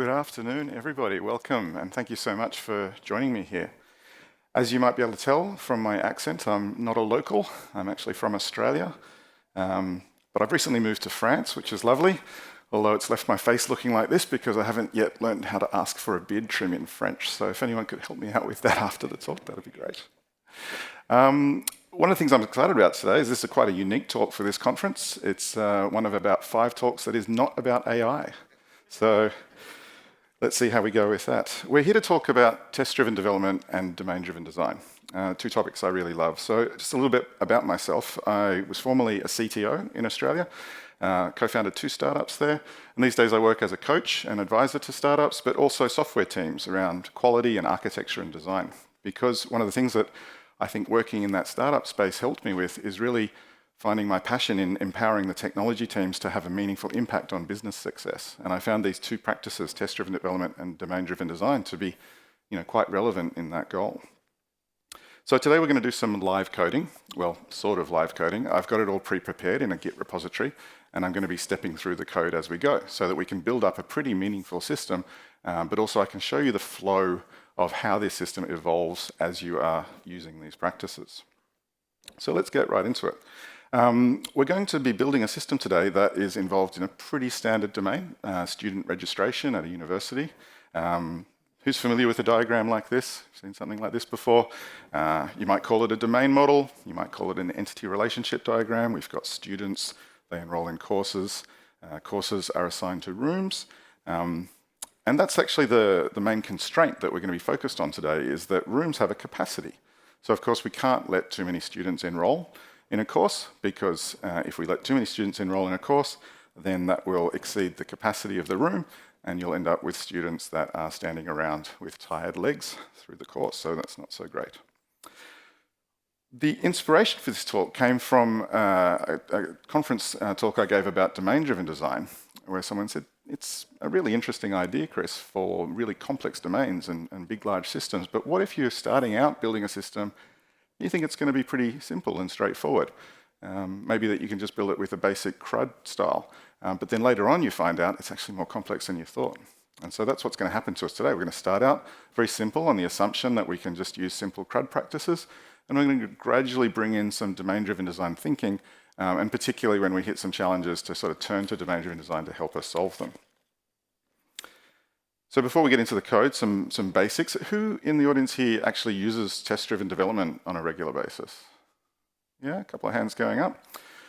Good afternoon, everybody. Welcome, and thank you so much for joining me here. As you might be able to tell from my accent, I'm not a local. I'm actually from Australia, but I've recently moved to France, which is lovely, although it's left my face looking like this because I haven't yet learned how to ask for a beard trim in French. So if anyone could help me out with that after the talk, that would be great. One of the things I'm excited about today is this is quite a unique talk for this conference. It's one of about 5 talks that is not about AI. So let's see how we go with that. We're here to talk about test-driven development and domain-driven design, 2 topics I really love. So just a little bit about myself. I was formerly a CTO in Australia, co-founded 2 startups there, and these days I work as a coach and advisor to startups, but also software teams around quality and architecture and design. Because one of the things that I think working in that startup space helped me with is really finding my passion in empowering the technology teams to have a meaningful impact on business success. And I found these 2 practices, test-driven development and domain-driven design, to be quite relevant in that goal. So today we're going to do some live coding, well, sort of live coding. I've got it all pre-prepared in a Git repository, and I'm going to be stepping through the code as we go so that we can build up a pretty meaningful system, but also I can show you the flow of how this system evolves as you are using these practices. So let's get right into it. We're going to be building a system today that is involved in a pretty standard domain, student registration at a university. Who's familiar with a diagram like this? Seen something like this before? You might call it a domain model. You might call it an entity relationship diagram. We've got students, they enroll in courses. Courses are assigned to rooms. And that's actually the main constraint that we're going to be focused on today, is that rooms have a capacity. So of course we can't let too many students enroll in a course, because if we let too many students enroll in a course, then that will exceed the capacity of the room, and you'll end up with students that are standing around with tired legs through the course, so that's not so great. The inspiration for this talk came from a conference talk I gave about domain-driven design, where someone said, it's a really interesting idea, Chris, for really complex domains and big, large systems, but what if you're starting out building a system, you think it's going to be pretty simple and straightforward? Maybe that you can just build it with a basic CRUD style, but then later on you find out it's actually more complex than you thought. And so that's what's going to happen to us today. We're going to start out very simple on the assumption that we can just use simple CRUD practices, and we're going to gradually bring in some domain-driven design thinking, and particularly when we hit some challenges, to sort of turn to domain-driven design to help us solve them. So before we get into the code, some basics. Who in the audience here actually uses test-driven development on a regular basis? Yeah, a couple of hands going up.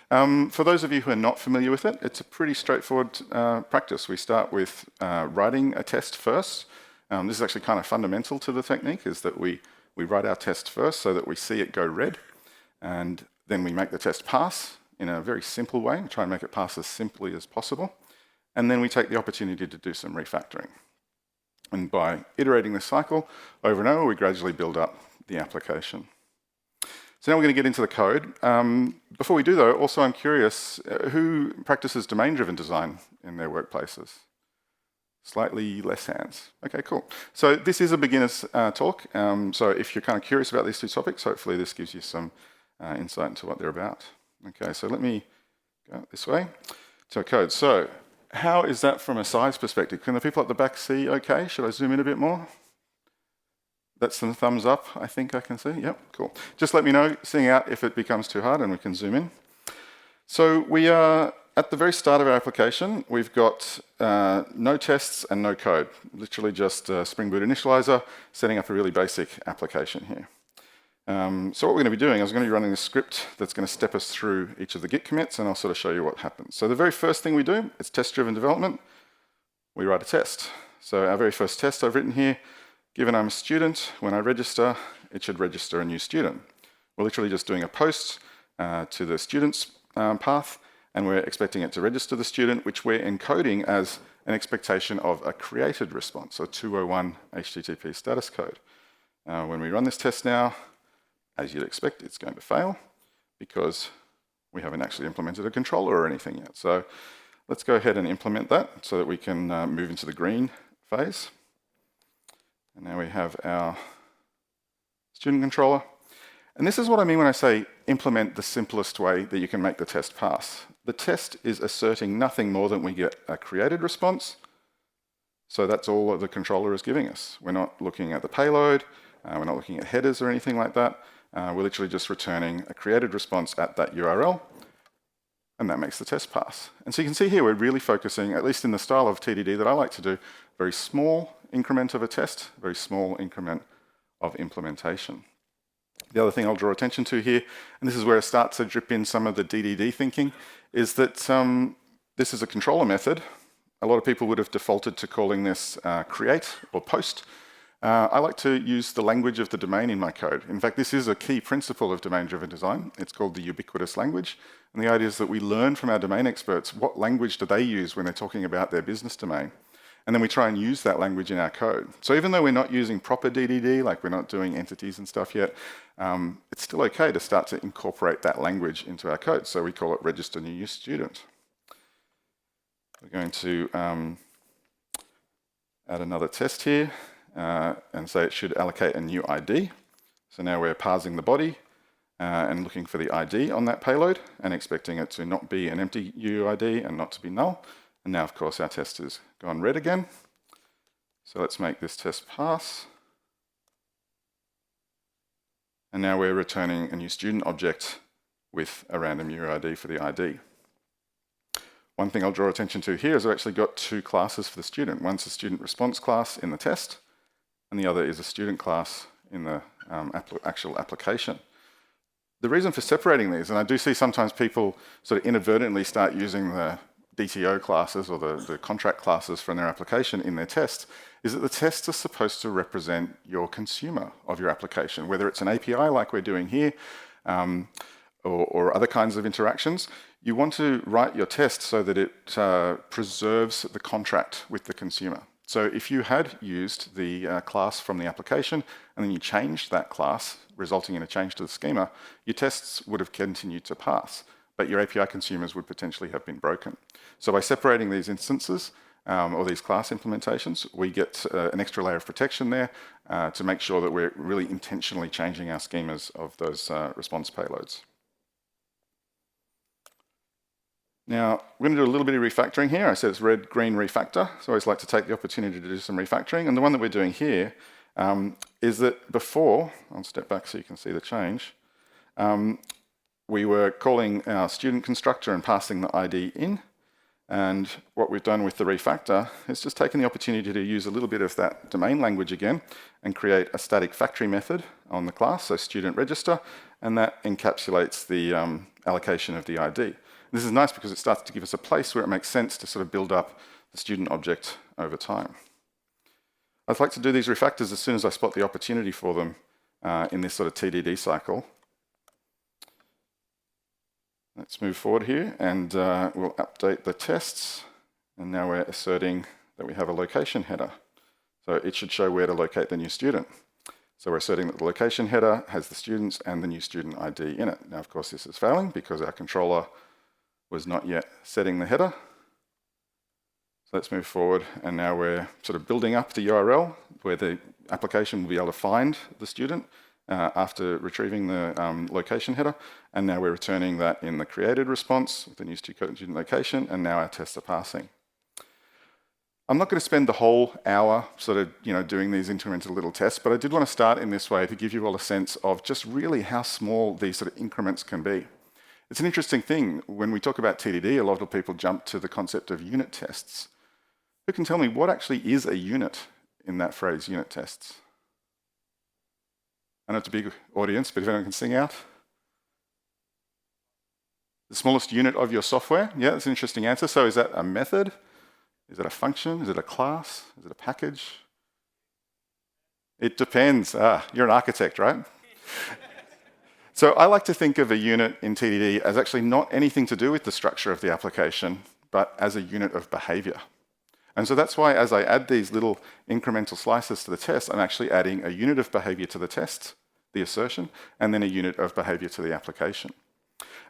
For those of you who are not familiar with it, it's a pretty straightforward practice. We start with writing a test first. This is actually kind of fundamental to the technique, is that we write our test first so that we see it go red, and then we make the test pass in a very simple way. We try and make it pass as simply as possible. And then we take the opportunity to do some refactoring. And by iterating this cycle over and over, we gradually build up the application. So now we're going to get into the code. Before we do, though, also I'm curious, who practices domain-driven design in their workplaces? Slightly less hands. Okay, cool. So this is a beginner's talk. So if you're kind of curious about these 2 topics, hopefully this gives you some insight into what they're about. Okay, so let me go this way. So code. So how is that from a size perspective? Can the people at the back see okay? Should I zoom in a bit more? That's some thumbs up, I think I can see. Yep, cool. Just let me know, seeing out, if it becomes too hard and we can zoom in. So we are at the very start of our application. We've got no tests and no code. Literally just a Spring Boot initializer, setting up a really basic application here. So what we're going to be doing is we're going to be running a script that's going to step us through each of the Git commits, and I'll sort of show you what happens. So the very first thing we do is test-driven development. We write a test. So our very first test I've written here, given I'm a student, when I register, it should register a new student. We're literally just doing a post to the student's path, and we're expecting it to register the student, which we're encoding as an expectation of a created response, so 201 HTTP status code. When we run this test now, as you'd expect, it's going to fail because we haven't actually implemented a controller or anything yet. So let's go ahead and implement that so that we can move into the green phase. And now we have our student controller. And this is what I mean when I say implement the simplest way that you can make the test pass. The test is asserting nothing more than we get a created response So that's all that the controller is giving us. We're not looking at the payload, we're not looking at headers or anything like that. We're literally just returning a created response at that URL, and that makes the test pass. And so you can see here we're really focusing, at least in the style of TDD that I like to do, very small increment of a test, very small increment of implementation. The other thing I'll draw attention to here, and this is where it starts to drip in some of the DDD thinking, is that this is a controller method. A lot of people would have defaulted to calling this create or post. I like to use the language of the domain in my code. In fact, this is a key principle of domain-driven design. It's called the ubiquitous language. And the idea is that we learn from our domain experts what language do they use when they're talking about their business domain. And then we try and use that language in our code. So even though we're not using proper DDD, like we're not doing entities and stuff yet, it's still okay to start to incorporate that language into our code. So we call it register new student. We're going to add another test here and say it should allocate a new ID. So now we're parsing the body and looking for the ID on that payload and expecting it to not be an empty UUID and not to be null. And now, of course, our test has gone red again. So let's make this test pass. And now we're returning a new student object with a random UUID for the ID. One thing I'll draw attention to here is I've actually got two classes for the student. One's a student response class in the test, and the other is a student class in the actual application. The reason for separating these, and I do see sometimes people sort of inadvertently start using the DTO classes or the contract classes from their application in their test, is that the tests are supposed to represent your consumer of your application, whether it's an API like we're doing here, or other kinds of interactions. You want to write your test so that it preserves the contract with the consumer. So if you had used the class from the application and then you changed that class, resulting in a change to the schema, your tests would have continued to pass, but your API consumers would potentially have been broken. So by separating these instances, or these class implementations, we get an extra layer of protection there to make sure that we're really intentionally changing our schemas of those response payloads. Now, we're going to do a little bit of refactoring here. I said it's red, green, refactor. So I always like to take the opportunity to do some refactoring. And the one that we're doing here is that before, I'll step back so you can see the change, we were calling our student constructor and passing the ID in. And what we've done with the refactor is just taken the opportunity to use a little bit of that domain language again and create a static factory method on the class, so student register, and that encapsulates the allocation of the ID. This is nice because it starts to give us a place where it makes sense to sort of build up the student object over time. I'd like to do these refactors as soon as I spot the opportunity for them in this sort of TDD cycle. Let's move forward here and we'll update the tests. And now we're asserting that we have a location header. So it should show where to locate the new student. So we're asserting that the location header has the students and the new student ID in it. Now, of course, this is failing because our controller was not yet setting the header. So let's move forward, and now we're sort of building up the URL where the application will be able to find the student after retrieving the location header, and now we're returning that in the created response with the new student location, and now our tests are passing. I'm not going to spend the whole hour sort of doing these incremental little tests, but I did want to start in this way to give you all a sense of just really how small these sort of increments can be. It's an interesting thing. When we talk about TDD, a lot of people jump to the concept of unit tests. Who can tell me what actually is a unit in that phrase, unit tests? I know it's a big audience, but if anyone can sing out. The smallest unit of your software? Yeah, that's an interesting answer. So is that a method? Is it a function? Is it a class? Is it a package? It depends. You're an architect, right? So I like to think of a unit in TDD as actually not anything to do with the structure of the application, but as a unit of behavior. And so that's why as I add these little incremental slices to the test, I'm actually adding a unit of behavior to the test, the assertion, and then a unit of behavior to the application.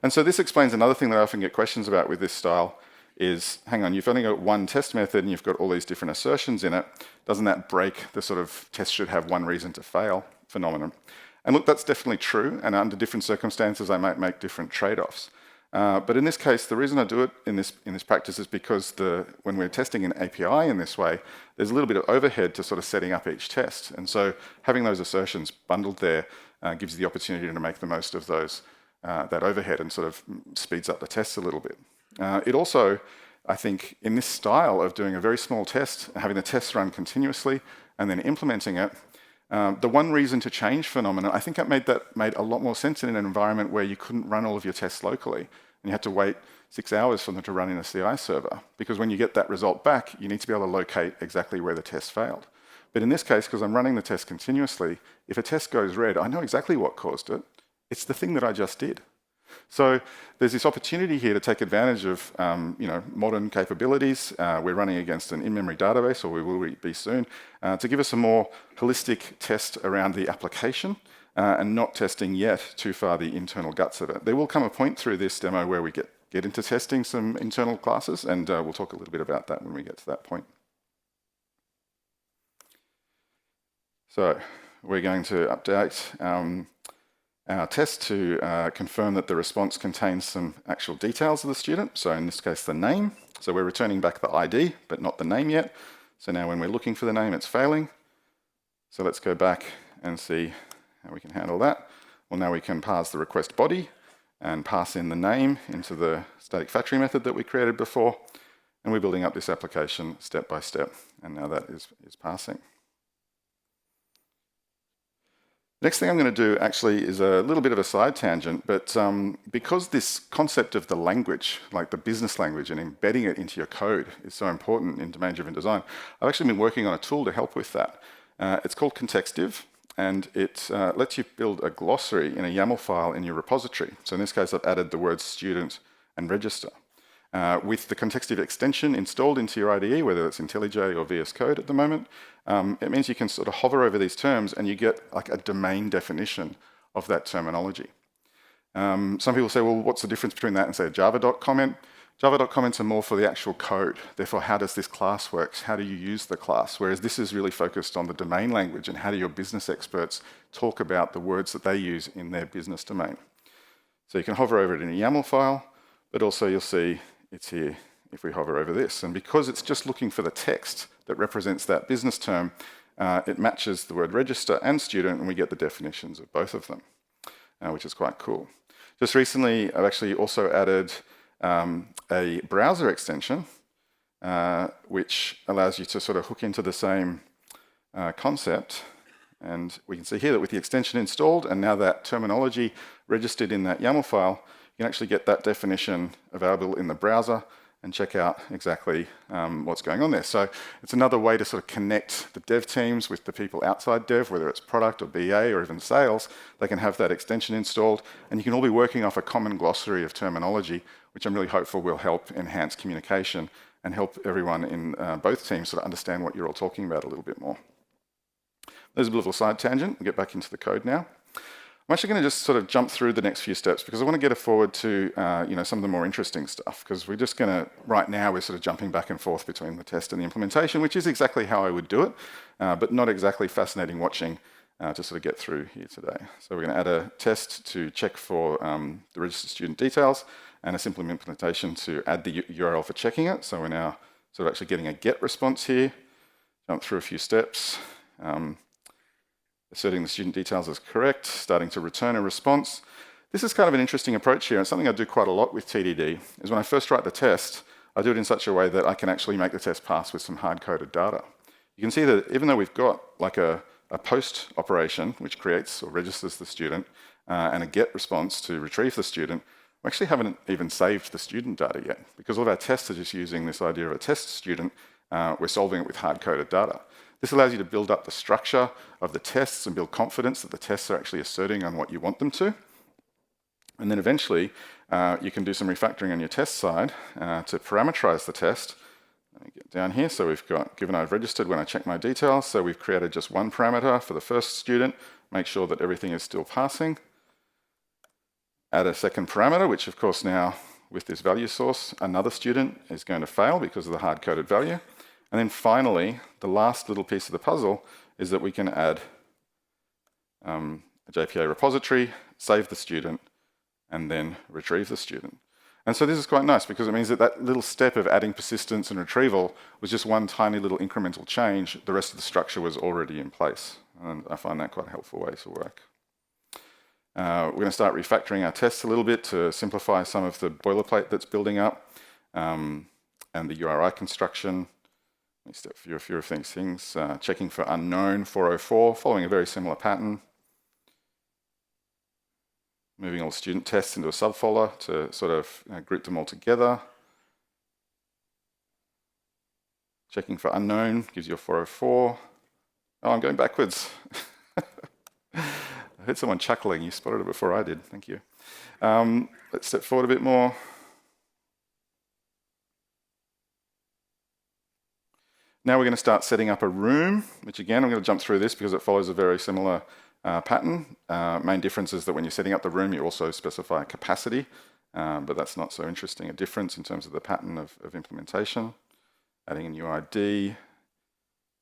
And so this explains another thing that I often get questions about with this style is, hang on, you've only got one test method and you've got all these different assertions in it. Doesn't that break the sort of test should have one reason to fail phenomenon? And look, that's definitely true, and under different circumstances I might make different trade-offs. But in this case, the reason I do it in this practice is because when we're testing an API in this way, there's a little bit of overhead to sort of setting up each test. And so having those assertions bundled there gives you the opportunity to make the most of that overhead and sort of speeds up the tests a little bit. It also, I think, in this style of doing a very small test, having the tests run continuously and then implementing it, the one reason to change phenomena, I think that made a lot more sense in an environment where you couldn't run all of your tests locally and you had to wait 6 hours for them to run in a CI server. Because when you get that result back, you need to be able to locate exactly where the test failed. But in this case, because I'm running the test continuously, if a test goes red, I know exactly what caused it. It's the thing that I just did. So there's this opportunity here to take advantage of modern capabilities. We're running against an in-memory database, or we will be soon, to give us a more holistic test around the application and not testing yet too far the internal guts of it. There will come a point through this demo where we get into testing some internal classes, and we'll talk a little bit about that when we get to that point. So we're going to update our test to confirm that the response contains some actual details of the student. So in this case, the name. So we're returning back the ID, but not the name yet. So now when we're looking for the name, it's failing. So let's go back and see how we can handle that. Well, now we can parse the request body and pass in the name into the static factory method that we created before. And we're building up this application step by step. And now that is passing. Next thing I'm going to do actually is a little bit of a side tangent, but because this concept of the language, like the business language and embedding it into your code is so important in domain-driven design, I've actually been working on a tool to help with that. It's called Contextive, and it lets you build a glossary in a YAML file in your repository. So in this case, I've added the words student and register. With the Contextive extension installed into your IDE, whether it's IntelliJ or VS Code at the moment, it means you can sort of hover over these terms and you get like a domain definition of that terminology. Some people say, well, what's the difference between that and say a Java.comment? Java.comments are more for the actual code. Therefore, how does this class work? How do you use the class? Whereas this is really focused on the domain language and how do your business experts talk about the words that they use in their business domain. So you can hover over it in a YAML file, but also you'll see it's here if we hover over this. And because it's just looking for the text that represents that business term, it matches the word register and student, and we get the definitions of both of them, which is quite cool. Just recently, I've actually also added a browser extension, which allows you to sort of hook into the same concept. And we can see here that with the extension installed, and now that terminology registered in that YAML file, you can actually get that definition available in the browser and check out exactly what's going on there. So it's another way to sort of connect the dev teams with the people outside dev, whether it's product or BA or even sales. They can have that extension installed, and you can all be working off a common glossary of terminology, which I'm really hopeful will help enhance communication and help everyone in both teams sort of understand what you're all talking about a little bit more. There's a bit of a side tangent. We'll get back into the code now. I'm actually going to just sort of jump through the next few steps because I want to get it forward to some of the more interesting stuff, because we're just going to, right now, we're sort of jumping back and forth between the test and the implementation, which is exactly how I would do it, but not exactly fascinating watching to sort of get through here today. So we're going to add a test to check for the registered student details and a simple implementation to add the URL for checking it. So we're now sort of actually getting a GET response here, jump through a few steps. Asserting the student details as correct, starting to return a response. This is kind of an interesting approach here, and something I do quite a lot with TDD, is when I first write the test, I do it in such a way that I can actually make the test pass with some hard-coded data. You can see that even though we've got like a post operation, which creates or registers the student, and a GET response to retrieve the student, we actually haven't even saved the student data yet, because all of our tests are just using this idea of a test student. We're solving it with hard-coded data. This allows you to build up the structure of the tests and build confidence that the tests are actually asserting on what you want them to. And then eventually, you can do some refactoring on your test side to parameterize the test. Let me get down here. So we've got, given I've registered when I check my details, so we've created just one parameter for the first student, make sure that everything is still passing. Add a second parameter, which of course now, with this value source, another student is going to fail because of the hard-coded value. And then finally, the last little piece of the puzzle is that we can add a JPA repository, save the student, and then retrieve the student. And so this is quite nice because it means that that little step of adding persistence and retrieval was just one tiny little incremental change. The rest of the structure was already in place. And I find that quite a helpful way to work. We're going to start refactoring our tests a little bit to simplify some of the boilerplate that's building up and the URI construction. Let me step through a few of these things. Checking for unknown 404, following a very similar pattern. Moving all student tests into a subfolder to sort of group them all together. Checking for unknown gives you a 404. Oh, I'm going backwards. I heard someone chuckling. You spotted it before I did. Thank you. Let's step forward a bit more. Now we're going to start setting up a room, which again, I'm going to jump through this because it follows a very similar pattern. Main difference is that when you're setting up the room, you also specify capacity, but that's not so interesting a difference in terms of the pattern of implementation. Adding a new ID,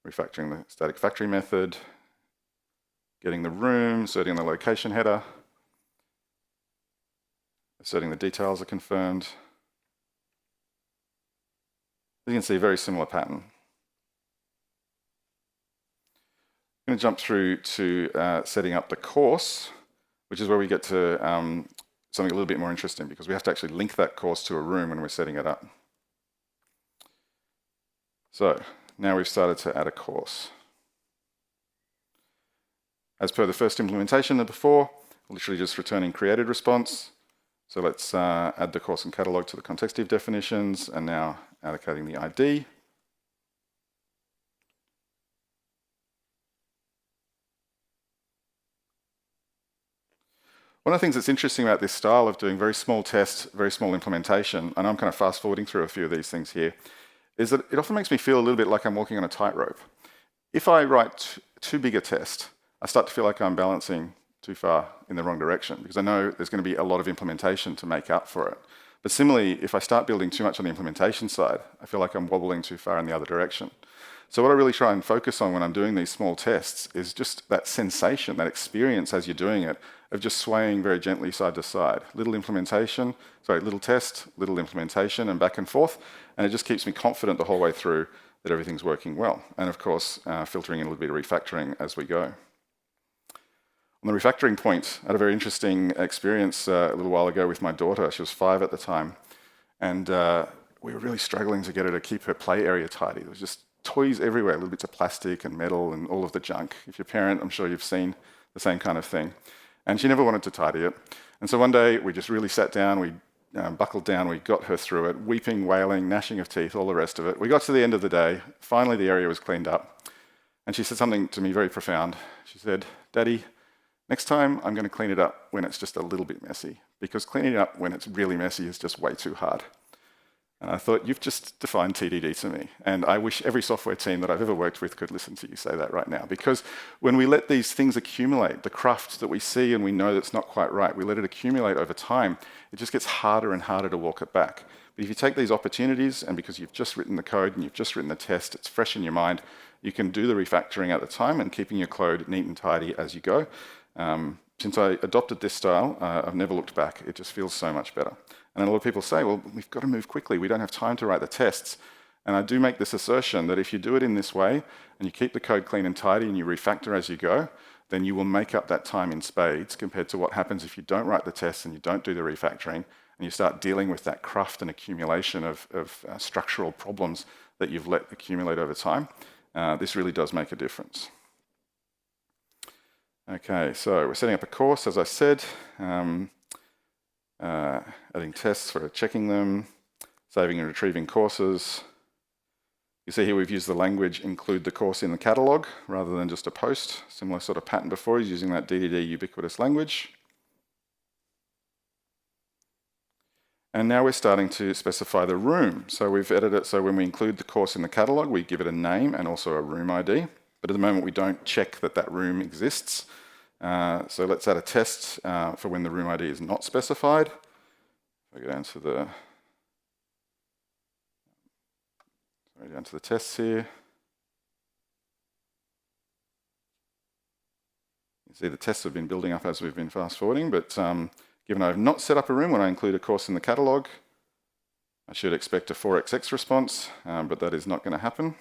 refactoring the static factory method, getting the room, inserting the location header, asserting the details are confirmed. As you can see, a very similar pattern. I'm going to jump through to setting up the course, which is where we get to something a little bit more interesting because we have to actually link that course to a room when we're setting it up. So now we've started to add a course. As per the first implementation of before, literally just returning created response. So let's add the course and catalog to the context div definitions and now allocating the ID. One of the things that's interesting about this style of doing very small tests, very small implementation, and I'm kind of fast forwarding through a few of these things here, is that it often makes me feel a little bit like I'm walking on a tightrope. If I write too big a test, I start to feel like I'm balancing too far in the wrong direction because I know there's going to be a lot of implementation to make up for it. But similarly, if I start building too much on the implementation side, I feel like I'm wobbling too far in the other direction. So what I really try and focus on when I'm doing these small tests is just that sensation, that experience as you're doing it, of just swaying very gently side to side. Little test, little implementation, and back and forth. And it just keeps me confident the whole way through that everything's working well. And of course, filtering in a little bit of refactoring as we go. On the refactoring point, I had a very interesting experience a little while ago with my daughter. She was 5 at the time. And we were really struggling to get her to keep her play area tidy. There was just toys everywhere, little bits of plastic and metal and all of the junk. If you're a parent, I'm sure you've seen the same kind of thing. And she never wanted to tidy it. And so one day we just really sat down, we buckled down, we got her through it, weeping, wailing, gnashing of teeth, all the rest of it. We got to the end of the day, finally the area was cleaned up. And she said something to me very profound. She said, "Daddy, next time I'm going to clean it up when it's just a little bit messy, because cleaning it up when it's really messy is just way too hard." And I thought, you've just defined TDD to me. And I wish every software team that I've ever worked with could listen to you say that right now. Because when we let these things accumulate, the cruft that we see and we know that's not quite right, we let it accumulate over time, it just gets harder and harder to walk it back. But if you take these opportunities, and because you've just written the code and you've just written the test, it's fresh in your mind, you can do the refactoring at the time and keeping your code neat and tidy as you go. Since I adopted this style, I've never looked back. It just feels so much better. And a lot of people say, well, we've got to move quickly. We don't have time to write the tests. And I do make this assertion that if you do it in this way, and you keep the code clean and tidy, and you refactor as you go, then you will make up that time in spades compared to what happens if you don't write the tests and you don't do the refactoring, and you start dealing with that cruft and accumulation of structural problems that you've let accumulate over time. This really does make a difference. Okay, so we're setting up a course, as I said. Adding tests for checking them, saving and retrieving courses. You see here we've used the language include the course in the catalog rather than just a post. Similar sort of pattern before, is using that DDD ubiquitous language. And now we're starting to specify the room. So we've edited it so when we include the course in the catalog, we give it a name and also a room ID. But at the moment we don't check that that room exists. So let's add a test for when the room ID is not specified. If I go down to the tests here. You see the tests have been building up as we've been fast forwarding, but given I've not set up a room when I include a course in the catalog, I should expect a 4xx response, but that is not going to happen.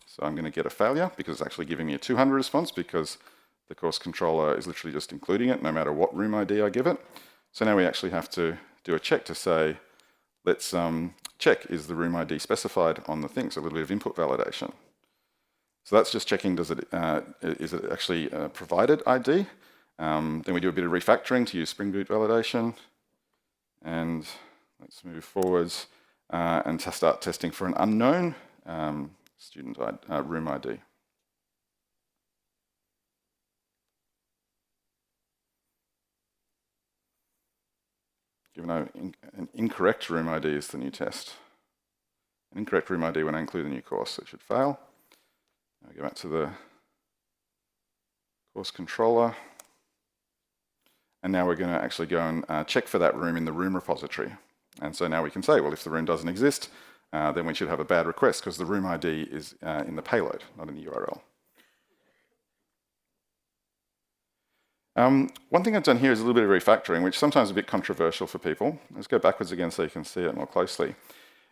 So I'm going to get a failure because it's actually giving me a 200 response because the course controller is literally just including it no matter what room ID I give it. So now we actually have to do a check to say, let's check, is the room ID specified on the thing? So a little bit of input validation. So that's just checking, is it actually a provided ID? Then we do a bit of refactoring to use Spring Boot validation. And let's move forwards and start testing for an unknown student room ID. Given an incorrect room ID is the new test. An incorrect room ID when I include the new course, so it should fail. I'll go back to the course controller. And now we're going to actually go and check for that room in the room repository. And so now we can say, well, if the room doesn't exist, then we should have a bad request because the room ID is in the payload, not in the URL. One thing I've done here is a little bit of refactoring, which sometimes is a bit controversial for people. Let's go backwards again so you can see it more closely.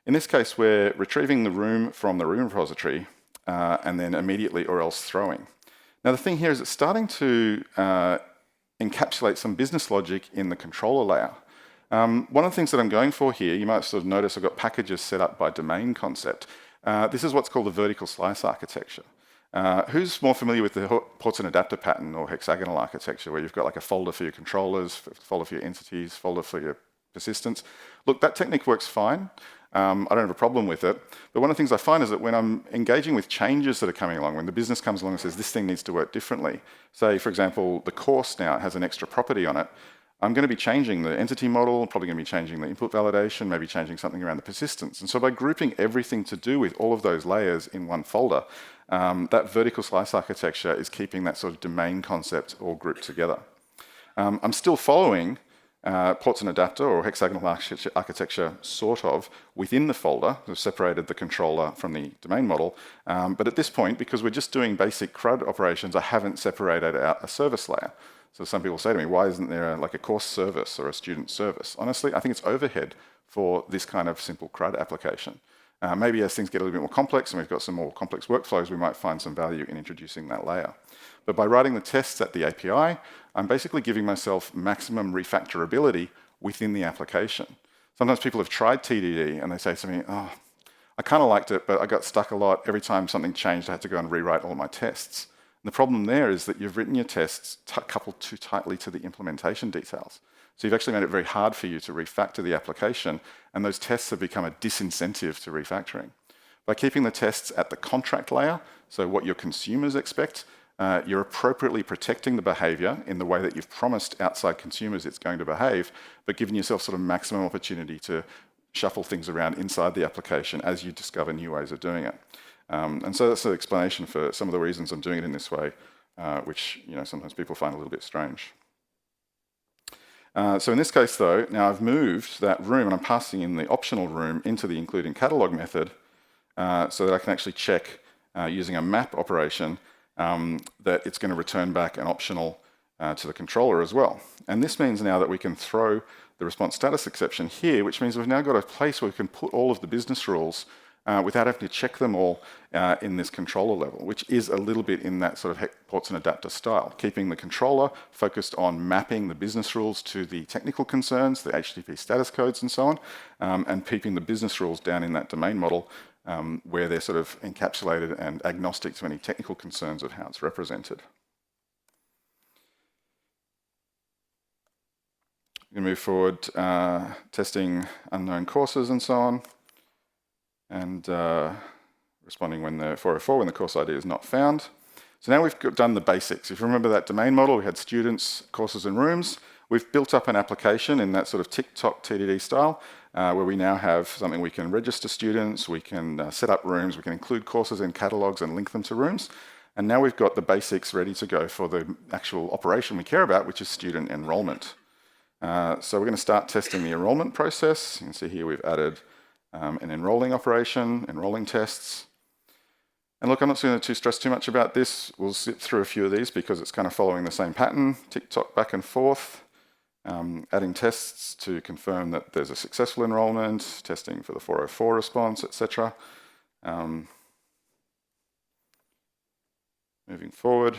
In this case, we're retrieving the room from the room repository and then immediately or else throwing. Now the thing here is it's starting to encapsulate some business logic in the controller layer. One of the things that I'm going for here, you might sort of notice I've got packages set up by domain concept. This is what's called the vertical slice architecture. Who's more familiar with the ports and adapter pattern or hexagonal architecture, where you've got like a folder for your controllers, folder for your entities, folder for your persistence? Look, that technique works fine. I don't have a problem with it. But one of the things I find is that when I'm engaging with changes that are coming along, when the business comes along and says this thing needs to work differently, say, for example, the course now has an extra property on it, I'm going to be changing the entity model, probably going to be changing the input validation, maybe changing something around the persistence. And so by grouping everything to do with all of those layers in one folder, that vertical slice architecture is keeping that sort of domain concept all grouped together. I'm still following ports and adapter or hexagonal architecture sort of within the folder. We've separated the controller from the domain model. But at this point, because we're just doing basic CRUD operations, I haven't separated out a service layer. So some people say to me, why isn't there like a course service or a student service? Honestly, I think it's overhead for this kind of simple CRUD application. Maybe as things get a little bit more complex and we've got some more complex workflows, we might find some value in introducing that layer. But by writing the tests at the API, I'm basically giving myself maximum refactorability within the application. Sometimes people have tried TDD and they say to me, oh, I kind of liked it, but I got stuck a lot. Every time something changed, I had to go and rewrite all my tests. And the problem there is that you've written your tests coupled too tightly to the implementation details. So you've actually made it very hard for you to refactor the application, and those tests have become a disincentive to refactoring. By keeping the tests at the contract layer, so what your consumers expect, you're appropriately protecting the behavior in the way that you've promised outside consumers it's going to behave, but giving yourself sort of maximum opportunity to shuffle things around inside the application as you discover new ways of doing it. And so that's the explanation for some of the reasons I'm doing it in this way, which sometimes people find a little bit strange. So in this case, though, now I've moved that room and I'm passing in the optional room into the include in catalog method so that I can actually check using a map operation that it's going to return back an optional to the controller as well. And this means now that we can throw the response status exception here, which means we've now got a place where we can put all of the business rules without having to check them all in this controller level, which is a little bit in that sort of ports and adapter style, keeping the controller focused on mapping the business rules to the technical concerns, the HTTP status codes and so on, and keeping the business rules down in that domain model where they're sort of encapsulated and agnostic to any technical concerns of how it's represented. We can move forward, testing unknown courses and so on, and responding when the 404 when the course ID is not found. So now we've done the basics. If you remember that domain model, we had students, courses, and rooms. We've built up an application in that sort of TikTok TDD style, where we now have something we can register students, we can set up rooms, we can include courses in catalogs and link them to rooms. And now we've got the basics ready to go for the actual operation we care about, which is student enrollment. So we're going to start testing the enrollment process. You can see here we've added an enrolling operation, enrolling tests. And look, I'm not going to stress too much about this. We'll zip through a few of these because it's kind of following the same pattern, tick-tock back and forth. adding tests to confirm that there's a successful enrolment, testing for the 404 response, etc. Moving forward,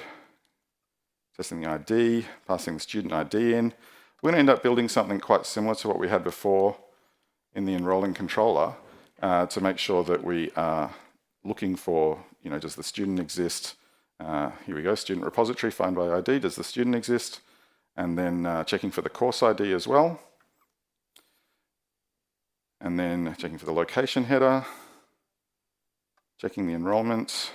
testing the ID, passing the student ID in. We're going to end up building something quite similar to what we had before in the enrolling controller to make sure that we are looking for, does the student exist? Here we go, student repository, find by ID, does the student exist? And then checking for the course ID as well. And then checking for the location header, checking the enrolments.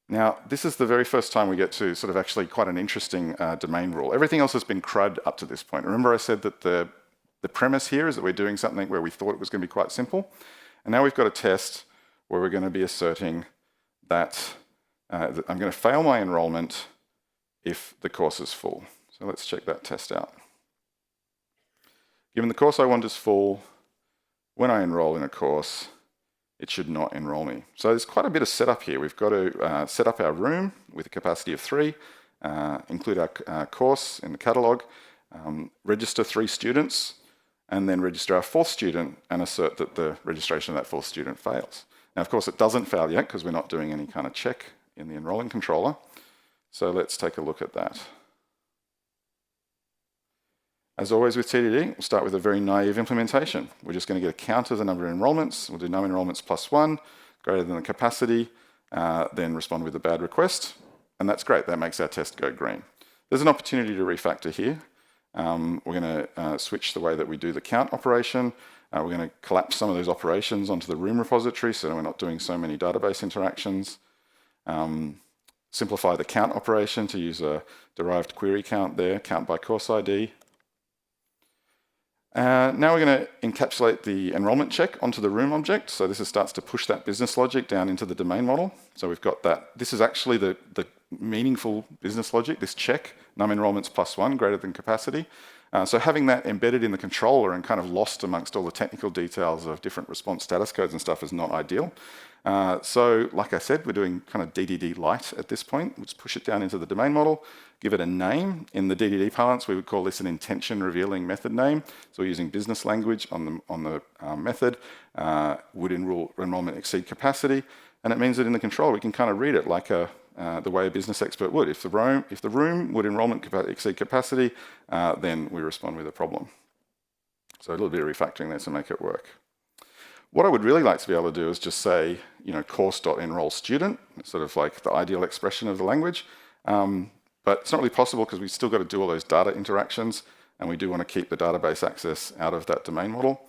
Now, this is the very first time we get to sort of actually quite an interesting domain rule. Everything else has been CRUD up to this point. Remember I said that the premise here is that we're doing something where we thought it was going to be quite simple. And now we've got a test where we're going to be asserting that, that I'm going to fail my enrolment if the course is full. So let's check that test out. Given the course I want is full, when I enroll in a course, it should not enroll me. So there's quite a bit of setup here. We've got to set up our room with a capacity of 3, include our course in the catalog, register 3 students, and then register our 4th student and assert that the registration of that 4th student fails. Now, of course, it doesn't fail yet because we're not doing any kind of check in the enrolling controller. So let's take a look at that. As always with TDD, we'll start with a very naive implementation. We're just going to get a count of the number of enrolments. We'll do num enrolments plus 1, greater than the capacity, then respond with a bad request. And that's great. That makes our test go green. There's an opportunity to refactor here. We're going to switch the way that we do the count operation. We're going to collapse some of those operations onto the room repository so that we're not doing so many database interactions. Simplify the count operation to use a derived query count there, count by course ID. Now we're going to encapsulate the enrolment check onto the room object. So this starts to push that business logic down into the domain model. So we've got that. This is actually the meaningful business logic, this check, num enrolments plus 1 greater than capacity. So having that embedded in the controller and kind of lost amongst all the technical details of different response status codes and stuff is not ideal. So like I said, we're doing kind of DDD light at this point. Let's push it down into the domain model, give it a name. In the DDD parlance, we would call this an intention revealing method name. So we're using business language on the method. Would enrollment exceed capacity? And it means that in the control, we can kind of read it like the way a business expert would. If the room would enrollment exceed capacity, then we respond with a problem. So a little bit of refactoring there to make it work. What I would really like to be able to do is just say, course.enroll student, sort of like the ideal expression of the language. But it's not really possible because we've still got to do all those data interactions, and we do want to keep the database access out of that domain model.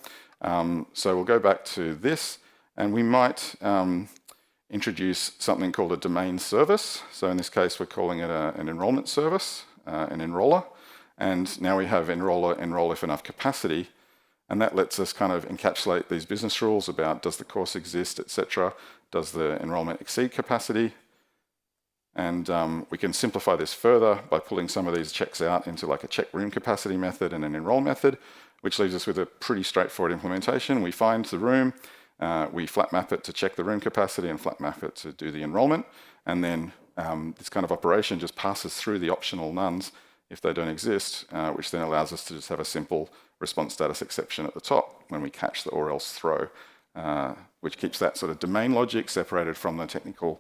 So we'll go back to this, and we might introduce something called a domain service. So in this case, we're calling it an enrollment service, an enroller. And now we have enroller, enroll if enough capacity. And that lets us kind of encapsulate these business rules about does the course exist, etc. Does the enrollment exceed capacity? And we can simplify this further by pulling some of these checks out into like a check room capacity method and an enroll method, which leaves us with a pretty straightforward implementation. We find the room, we flat map it to check the room capacity and flat map it to do the enrollment. And then this kind of operation just passes through the optional nuns if they don't exist, which then allows us to just have a simple response status exception at the top when we catch the or else throw, which keeps that sort of domain logic separated from the technical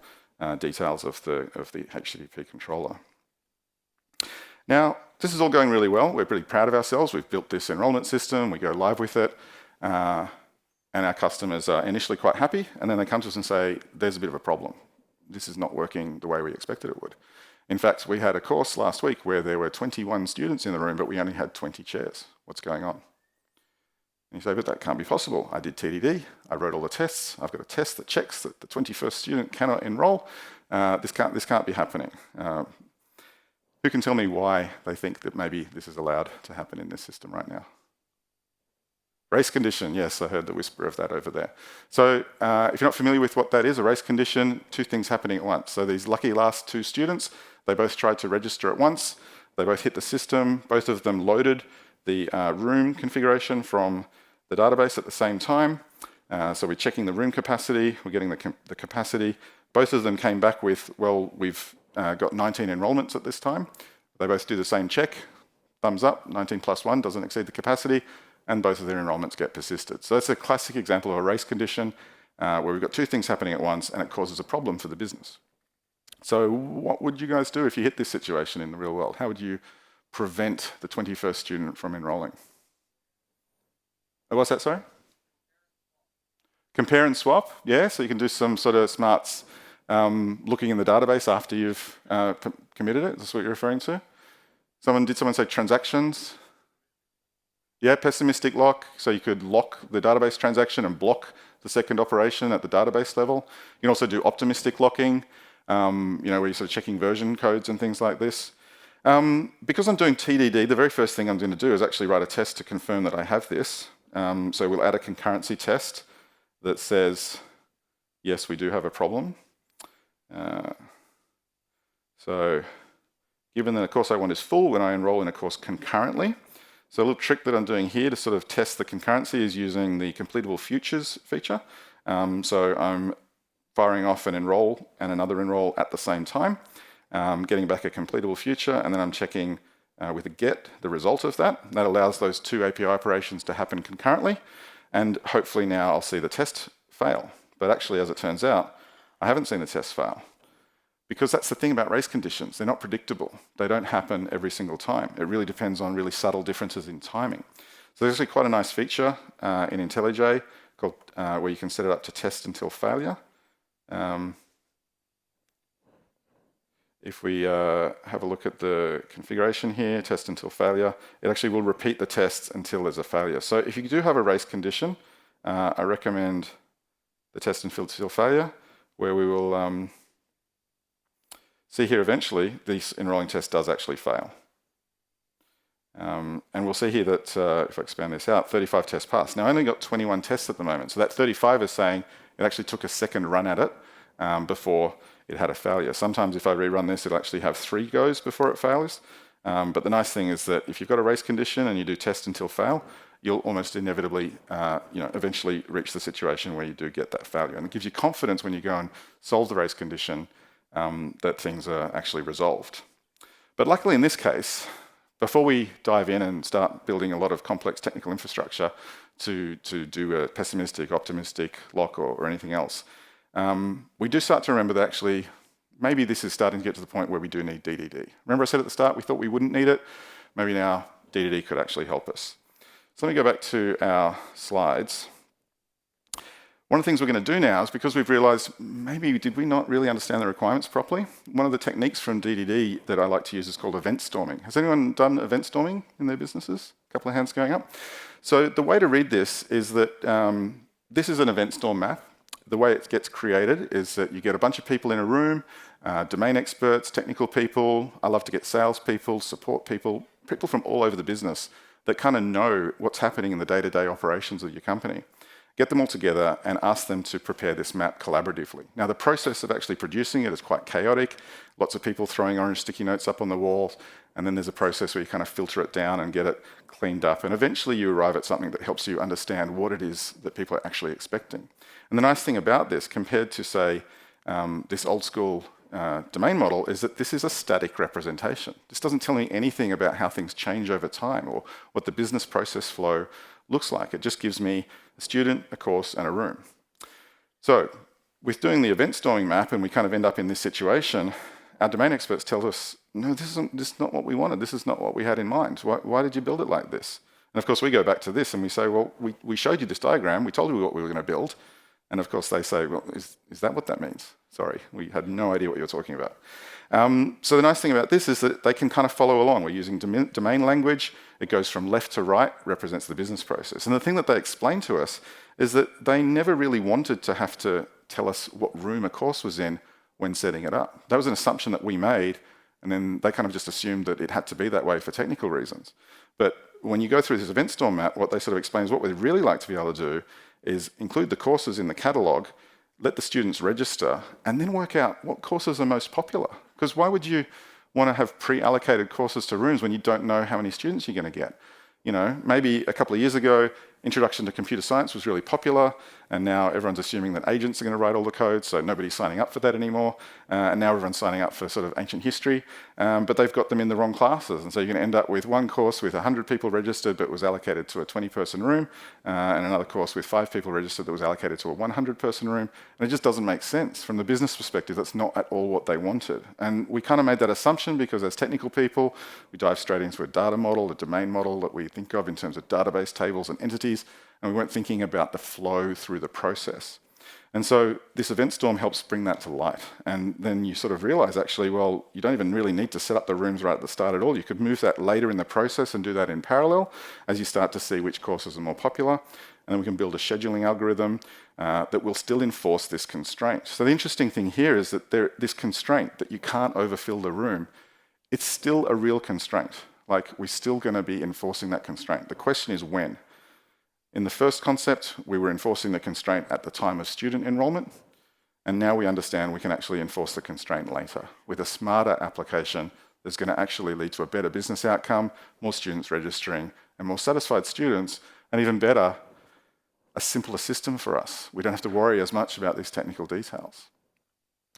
details of the HTTP controller. Now, this is all going really well. We're pretty proud of ourselves. We've built this enrollment system. We go live with it. And our customers are initially quite happy. And then they come to us and say, there's a bit of a problem. This is not working the way we expected it would. In fact, we had a course last week where there were 21 students in the room, but we only had 20 chairs. What's going on? And you say, but that can't be possible. I did TDD. I wrote all the tests. I've got a test that checks that the 21st student cannot enroll. This can't be happening. Who can tell me why they think that maybe this is allowed to happen in this system right now? Race condition, yes, I heard the whisper of that over there. So if you're not familiar with what that is, a race condition, 2 things happening at once. So these lucky last 2 students, they both tried to register at once. They both hit the system. Both of them loaded the room configuration from the database at the same time. So we're checking the room capacity. We're getting the capacity. Both of them came back with, well, we've got 19 enrolments at this time. They both do the same check, thumbs up, 19 plus 1 doesn't exceed the capacity, and both of their enrolments get persisted. So that's a classic example of a race condition where we've got two things happening at once and it causes a problem for the business. So what would you guys do if you hit this situation in the real world? How would you prevent the 21st student from enrolling? What's that, sorry? Compare and swap, yeah, so you can do some sort of smarts looking in the database after you've committed it. Is this what you're referring to? Did someone say transactions? Yeah, pessimistic lock, so you could lock the database transaction and block the second operation at the database level. You can also do optimistic locking, where you're sort of checking version codes and things like this. Because I'm doing TDD, the very first thing I'm going to do is actually write a test to confirm that I have this. So we'll add a concurrency test that says, yes, we do have a problem. So given that a course I want is full when I enroll in a course concurrently. So a little trick that I'm doing here to sort of test the concurrency is using the completable futures feature. So I'm firing off an enroll and another enroll at the same time, getting back a completable future, and then I'm checking with a get the result of that. That allows those two API operations to happen concurrently, and hopefully now I'll see the test fail. But actually, as it turns out, I haven't seen the test fail. Because that's the thing about race conditions, they're not predictable. They don't happen every single time. It really depends on really subtle differences in timing. So there's actually quite a nice feature in IntelliJ called, where you can set it up to test until failure. If we have a look at the configuration here, test until failure, it actually will repeat the tests until there's a failure. So if you do have a race condition, I recommend the test until failure, where we will see here eventually this enrolling test does actually fail. And we'll see here that if I expand this out, 35 tests passed. Now I only got 21 tests at the moment, so that 35 is saying it actually took a second run at it before it had a failure. Sometimes if I rerun this, it'll actually have 3 goes before it fails. But the nice thing is that if you've got a race condition and you do test until fail, you'll almost inevitably eventually reach the situation where you do get that failure. And it gives you confidence when you go and solve the race condition that things are actually resolved. But luckily in this case, before we dive in and start building a lot of complex technical infrastructure to do a pessimistic, optimistic lock or anything else, we do start to remember that actually maybe this is starting to get to the point where we do need DDD. Remember I said at the start we thought we wouldn't need it? Maybe now DDD could actually help us. So let me go back to our slides. One of the things we're going to do now is, because we've realized maybe did we not really understand the requirements properly, one of the techniques from DDD that I like to use is called event storming. Has anyone done event storming in their businesses? A couple of hands going up. So the way to read this is that this is an event storm map. The way it gets created is that you get a bunch of people in a room, domain experts, technical people. I love to get salespeople, support people, people from all over the business that kind of know what's happening in the day-to-day operations of your company. Get them all together and ask them to prepare this map collaboratively. Now, the process of actually producing it is quite chaotic. Lots of people throwing orange sticky notes up on the walls, and then there's a process where you kind of filter it down and get it cleaned up, and eventually you arrive at something that helps you understand what it is that people are actually expecting. And the nice thing about this, compared to, say, this old school domain model, is that this is a static representation. This doesn't tell me anything about how things change over time or what the business process flow looks like. It just gives me a student, a course, and a room. So with doing the event storming map, and we kind of end up in this situation, our domain experts tell us, no, this is not what we wanted. This is not what we had in mind. Why did you build it like this? And of course, we go back to this and we say, well, we showed you this diagram. We told you what we were going to build. And of course, they say, well, is that what that means? Sorry, we had no idea what you were talking about. So the nice thing about this is that they can kind of follow along. We're using domain language. It goes from left to right, represents the business process. And the thing that they explain to us is that they never really wanted to have to tell us what room a course was in when setting it up. That was an assumption that we made, and then they kind of just assumed that it had to be that way for technical reasons. But when you go through this event storm map, what they sort of explain is what we'd really like to be able to do is include the courses in the catalog, let the students register, and then work out what courses are most popular. Because why would you want to have pre-allocated courses to rooms when you don't know how many students you're going to get? You know, maybe a couple of years ago, introduction to computer science was really popular, and now everyone's assuming that agents are going to write all the code, so nobody's signing up for that anymore. And now everyone's signing up for sort of ancient history, but they've got them in the wrong classes. And so you're going to end up with one course with 100 people registered but was allocated to a 20-person room, and another course with 5 people registered that was allocated to a 100-person room. And it just doesn't make sense. From the business perspective, that's not at all what they wanted. And we kind of made that assumption because as technical people, we dive straight into a data model, a domain model that we think of in terms of database tables and entities, and we weren't thinking about the flow through the process. And so this event storm helps bring that to light. And then you sort of realize, actually, well, you don't even really need to set up the rooms right at the start at all. You could move that later in the process and do that in parallel as you start to see which courses are more popular. And then we can build a scheduling algorithm that will still enforce this constraint. So the interesting thing here is that this constraint that you can't overfill the room, it's still a real constraint. Like, we're still going to be enforcing that constraint. The question is when. In the first concept, we were enforcing the constraint at the time of student enrollment, and now we understand we can actually enforce the constraint later. With a smarter application that's going to actually lead to a better business outcome, more students registering, and more satisfied students, and even better, a simpler system for us. We don't have to worry as much about these technical details.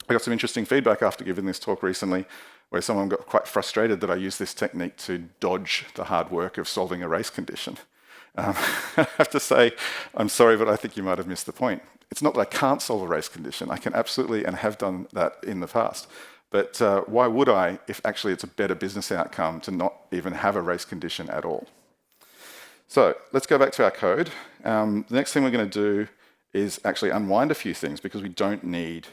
I got some interesting feedback after giving this talk recently, where someone got quite frustrated that I used this technique to dodge the hard work of solving a race condition. I have to say, I'm sorry, but I think you might have missed the point. It's not that I can't solve a race condition. I can absolutely, and have done that in the past. But why would I if actually it's a better business outcome to not even have a race condition at all? So let's go back to our code. The next thing we're going to do is actually unwind a few things because we don't need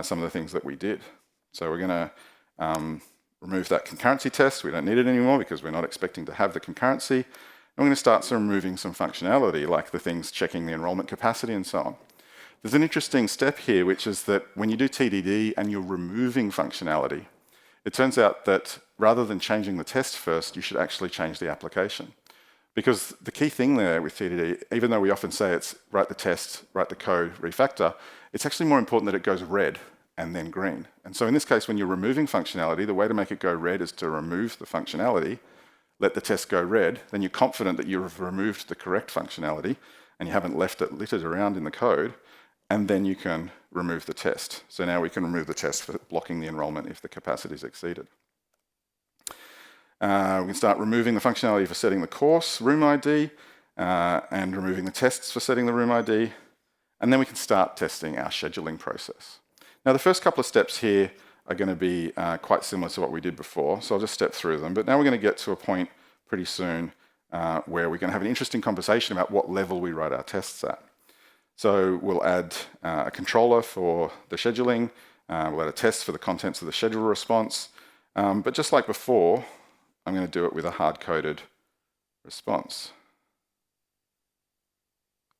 some of the things that we did. So we're going to remove that concurrency test. We don't need it anymore because we're not expecting to have the concurrency. And we're going to start removing some functionality, like the things checking the enrollment capacity and so on. There's an interesting step here, which is that when you do TDD and you're removing functionality, it turns out that rather than changing the test first, you should actually change the application. Because the key thing there with TDD, even though we often say it's write the test, write the code, refactor, it's actually more important that it goes red and then green. And so in this case, when you're removing functionality, the way to make it go red is to remove the functionality, let the test go red, then you're confident that you've removed the correct functionality and you haven't left it littered around in the code, and then you can remove the test. So now we can remove the test for blocking the enrollment if the capacity is exceeded. We can start removing the functionality for setting the course room ID and removing the tests for setting the room ID, and then we can start testing our scheduling process. Now the first couple of steps here are going to be quite similar to what we did before, so I'll just step through them. But now we're going to get to a point pretty soon where we're going to have an interesting conversation about what level we write our tests at. So we'll add a controller for the scheduling, we'll add a test for the contents of the schedule response, but just like before, I'm going to do it with a hard-coded response.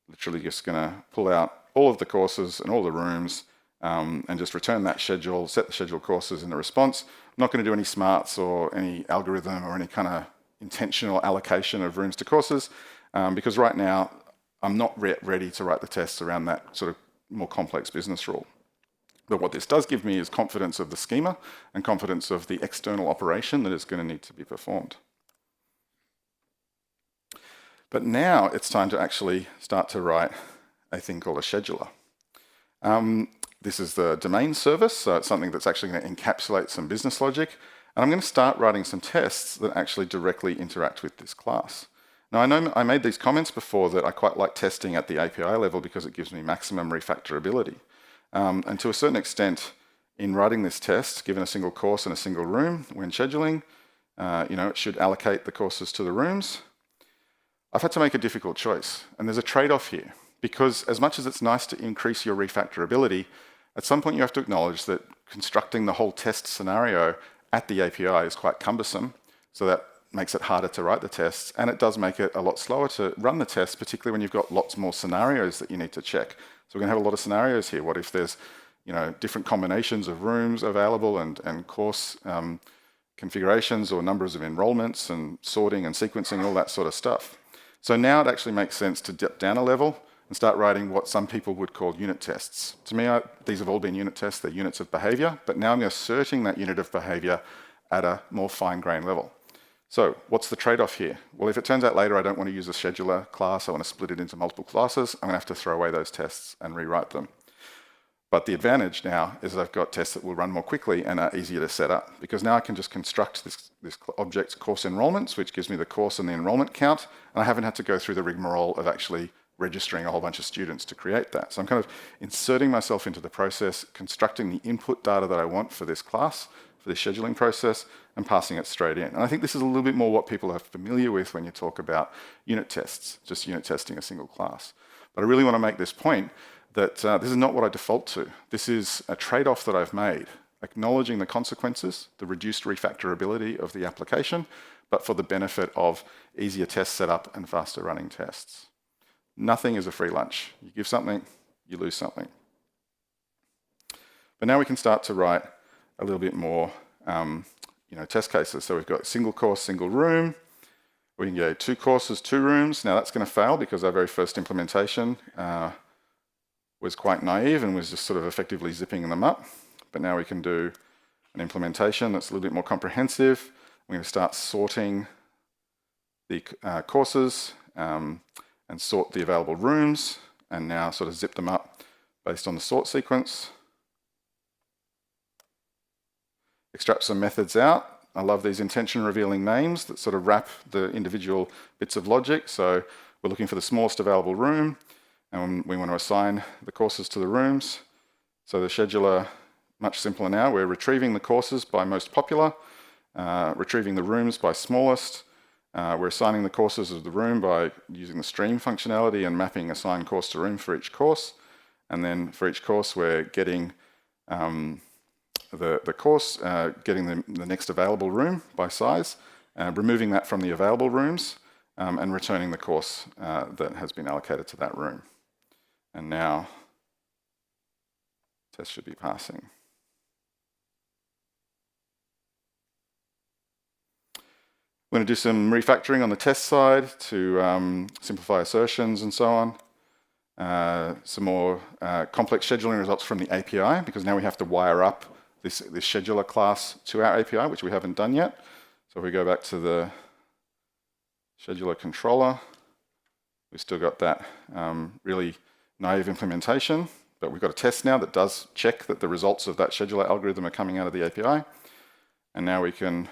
Literally just going to pull out all of the courses and all the rooms, and just return that schedule, set the scheduled courses in the response. I'm not going to do any smarts or any algorithm or any kind of intentional allocation of rooms to courses, because right now I'm not ready to write the tests around that sort of more complex business rule. But what this does give me is confidence of the schema and confidence of the external operation that is going to need to be performed. But now it's time to actually start to write a thing called a scheduler. This is the domain service, so it's something that's actually going to encapsulate some business logic. And I'm going to start writing some tests that actually directly interact with this class. Now, I know I made these comments before that I quite like testing at the API level because it gives me maximum refactorability. And to a certain extent, in writing this test, given a single course and a single room, when scheduling, it should allocate the courses to the rooms. I've had to make a difficult choice, and there's a trade-off here. Because as much as it's nice to increase your refactorability, at some point you have to acknowledge that constructing the whole test scenario at the API is quite cumbersome, so that makes it harder to write the tests, and it does make it a lot slower to run the tests, particularly when you've got lots more scenarios that you need to check. So we're going to have a lot of scenarios here. What if there's different combinations of rooms available and course configurations or numbers of enrollments and sorting and sequencing, all that sort of stuff. So now it actually makes sense to dip down a level and start writing what some people would call unit tests. To me, these have all been unit tests, they're units of behavior, but now I'm asserting that unit of behavior at a more fine-grained level. So what's the trade-off here? Well, if it turns out later I don't want to use a scheduler class, I want to split it into multiple classes, I'm going to have to throw away those tests and rewrite them. But the advantage now is that I've got tests that will run more quickly and are easier to set up, because now I can just construct this object course enrollments, which gives me the course and the enrollment count, and I haven't had to go through the rigmarole of actually registering a whole bunch of students to create that. So I'm kind of inserting myself into the process, constructing the input data that I want for this class, for this scheduling process, and passing it straight in. And I think this is a little bit more what people are familiar with when you talk about unit tests, just unit testing a single class. But I really want to make this point that this is not what I default to. This is a trade-off that I've made, acknowledging the consequences, the reduced refactorability of the application, but for the benefit of easier test setup and faster running tests. Nothing is a free lunch. You give something, you lose something. But now we can start to write a little bit more test cases. So we've got single course, single room. We can go 2 courses, 2 rooms. Now that's going to fail because our very first implementation was quite naive and was just sort of effectively zipping them up. But now we can do an implementation that's a little bit more comprehensive. We're going to start sorting the courses and sort the available rooms, and now sort of zip them up based on the sort sequence. Extract some methods out. I love these intention revealing names that sort of wrap the individual bits of logic. So we're looking for the smallest available room, and we want to assign the courses to the rooms. So the scheduler, much simpler now. We're retrieving the courses by most popular, retrieving the rooms by smallest. We're assigning the courses of the room by using the stream functionality and mapping assign course to room for each course. And then for each course, we're getting the course, getting the next available room by size, removing that from the available rooms, and returning the course that has been allocated to that room. And now, test should be passing. We're going to do some refactoring on the test side to simplify assertions and so on. Some more complex scheduling results from the API, because now we have to wire up this scheduler class to our API, which we haven't done yet. So if we go back to the scheduler controller, we've still got that really naive implementation, but we've got a test now that does check that the results of that scheduler algorithm are coming out of the API. And now we can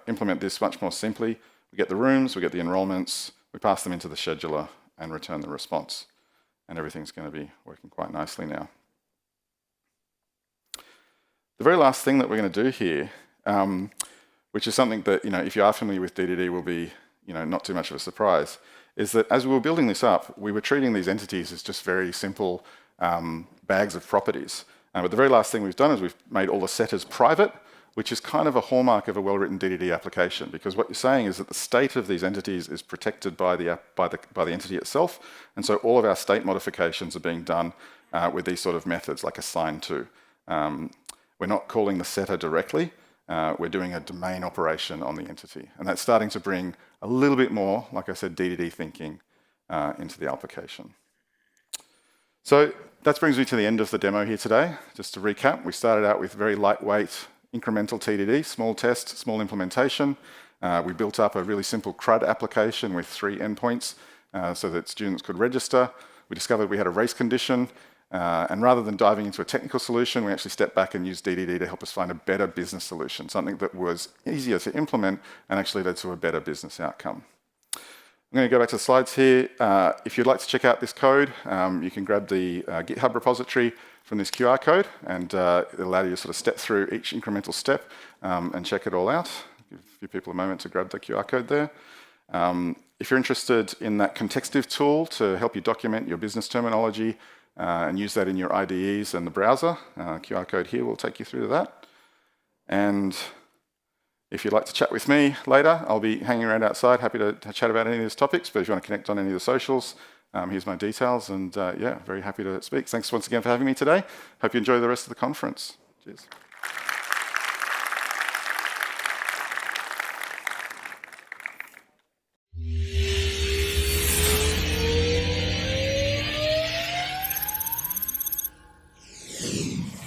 implement this much more simply. We get the rooms, we get the enrollments, we pass them into the scheduler and return the response. And everything's going to be working quite nicely now. The very last thing that we're going to do here, which is something that, if you are familiar with DDD will be, not too much of a surprise, is that as we were building this up, we were treating these entities as just very simple bags of properties. But the very last thing we've done is we've made all the setters private, which is kind of a hallmark of a well-written DDD application, because what you're saying is that the state of these entities is protected by the entity itself, and so all of our state modifications are being done with these sort of methods, like assign to. We're not calling the setter directly, we're doing a domain operation on the entity, and that's starting to bring a little bit more, like I said, DDD thinking into the application. So that brings me to the end of the demo here today. Just to recap, we started out with very lightweight incremental TDD, small test, small implementation. We built up a really simple CRUD application with 3 endpoints so that students could register. We discovered we had a race condition, and rather than diving into a technical solution, we actually stepped back and used DDD to help us find a better business solution, something that was easier to implement and actually led to a better business outcome. I'm going to go back to the slides here. If you'd like to check out this code, you can grab the GitHub repository from this QR code, and it'll allow you to sort of step through each incremental step and check it all out. Give a few people a moment to grab the QR code there. If you're interested in that contextive tool to help you document your business terminology and use that in your IDEs and the browser, QR code here will take you through to that. And if you'd like to chat with me later, I'll be hanging around outside, happy to chat about any of these topics, but if you want to connect on any of the socials, here's my details, and yeah, very happy to speak. Thanks once again for having me today. Hope you enjoy the rest of the conference. Cheers.